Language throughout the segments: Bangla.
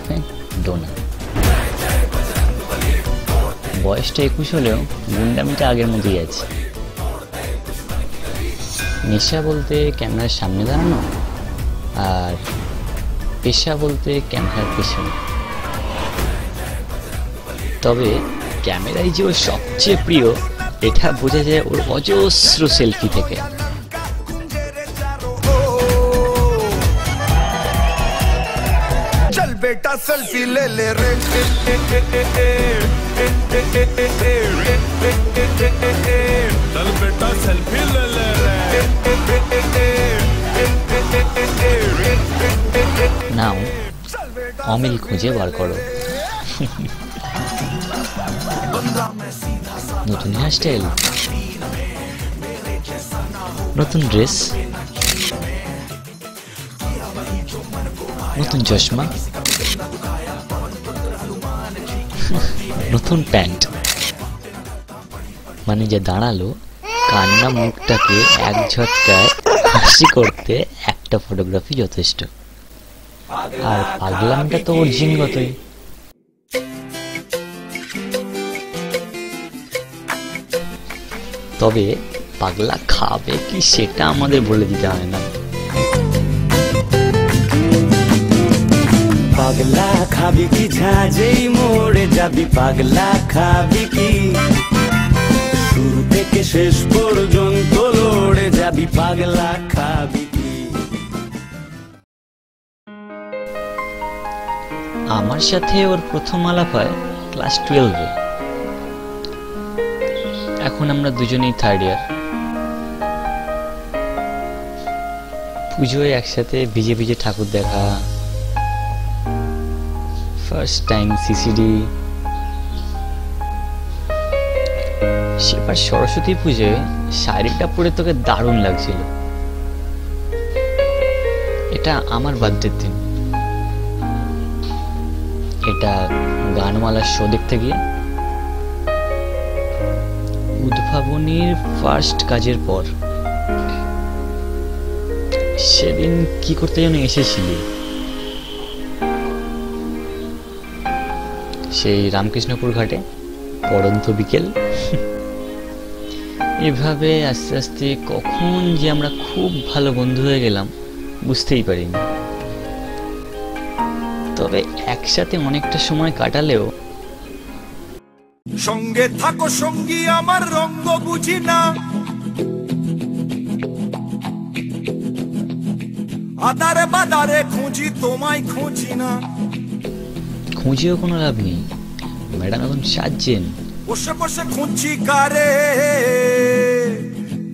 গার্লফ্রেন্ড ডোনা। বয়সটা 21 হলেও গুন্ডামিটা আগের মতোই আছে। নেশা বলতে ক্যামেরার সামনে দাঁড়ানো, আর পেশা বলতে ক্যামেরার পেছনে। তবে ক্যামেরাই যে ওর সবচেয়ে প্রিয় এটা বোঝা যায় ওর অজস্র সেলফি থেকে। चल बेटा सेल्फी ले ले रे, चल बेटा सेल्फी ले ले रे। নাও অমিল খুঁজে বার করো। নতুন হেয়ারস্টাইল, নতুন ড্রেস, নতুন চশমা, নতুন প্যান্ট, মানে যে দাঁড়ালো কান্না মুখটাকে এক ঝটকায় হাসি করতে একটা ফটোগ্রাফি যথেষ্ট। আর পাগলামটা তো ওর জিনগতই। তবে পাগলা খাবে কি সেটা আমাদের বলে দিতে হয় না। পাগলা খাবি কি ঝাঁঝেই মোড়ে যাবি, পাগলা খাবি কি শুরু থেকে শেষ পর্যন্ত লড়ে যাবি, পাগলা খাবি কি। আমার সাথে ওর প্রথম আলাপ হয় ক্লাস 12-এ। এখন আমরা দুজনেই 3rd ইয়ার। পুজোয় একসাথে ভিজে ভিজে ঠাকুর দেখা, ফার্স্ট টাইম সিসিডি। সেবার সরস্বতী পুজোয় শাড়িটা পরে তোকে দারুণ লাগছিল। এটা আমার বার্থডের দিন। এটা গানওয়ালার শো দেখতে গিয়ে। উদ্ভাবনীর ফার্স্ট কাজের পর। সেদিন কি করতে যেন এসেছিলি, সেই রামকৃষ্ণপুর ঘাটে পড়ন্ত বিকেল। এভাবে আস্তে আস্তে কখন যে আমরা খুব ভালো বন্ধু হয়ে গেলাম বুঝতেই পারিনি। তবে একসাথে অনেকটা সময় কাটালেও সঙ্গে থাকো সঙ্গী আমার রঙ্গ বুঝি না, আদারে বাদারে খুঁজি তোমায় খুঁজি না। খুঁজেও কোনো লাভ নেই, ম্যাডাম এখন সাজছেন। বসে বসে খুঁজি কারে,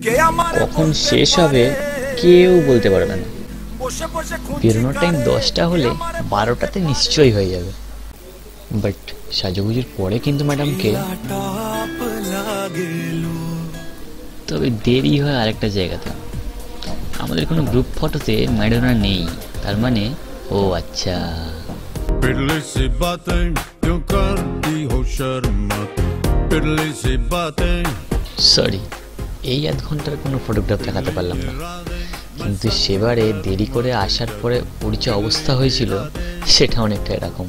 কে আমার কখন শেষ হবে কেউ বলতে পারবে না। বেরোনোর টাইম 10টা হলে 12টাতে নিশ্চয়ই হয়ে যাবে। বাট সাজুগুজুর পরে কিন্তু ম্যাডামকে তবে দেরি হয় আরেকটা জায়গাতে। আমাদের কোনো গ্রুপ ফটোতে ম্যাডামরা নেই, তার মানে ও আচ্ছা। সরি, এই 1 ঘন্টার কোনো ফটোগ্রাফ দেখাতে পারলাম না। কিন্তু সেবারে দেরি করে আসার পরে ওর যে অবস্থা হয়েছিল সেটা অনেকটা এরকম।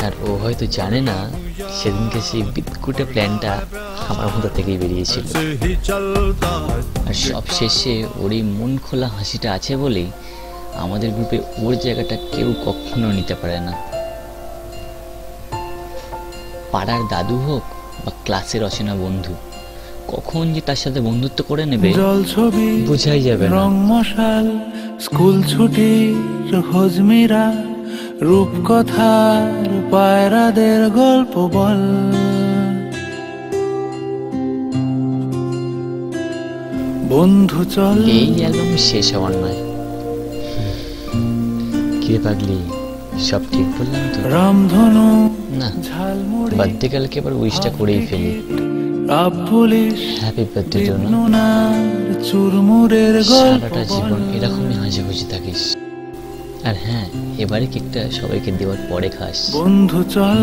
আর ও হয়তো জানে না সেদিনকে সেই বিদকুটে প্ল্যানটা আমার মধ্যে থেকেই বেরিয়েছিল। আর সব শেষে ওর এই মন খোলা হাসিটা আছে বলেই আমাদের গ্রুপে ওর জায়গাটা কেউ কখনো নিতে পারে না। পাড়ার দাদু হোক বা ক্লাসের অচেনা বন্ধু, কখন যে তার সাথে বন্ধুত্ব করে নেবে বোঝাই যাবে না। রং মশাল, স্কুল ছুটি, হজমিরা, রূপকথার পায়রাদের গল্প বল। বন্ধু চল। এই অ্যালবাম শেষ হওয়ার নয়। কে পাগলি, সব ঠিক বললাম তো? রামধনু না, বার্থডে কালকে আবার উইশটা করেই ফেলি। Happy birthday Dona. সারাটা জীবন এরকমই হাসি খুশি থাকিস। আর হ্যাঁ, এবারে কেকটা সবাইকে দেওয়ার পরে খাস। বন্ধু চল।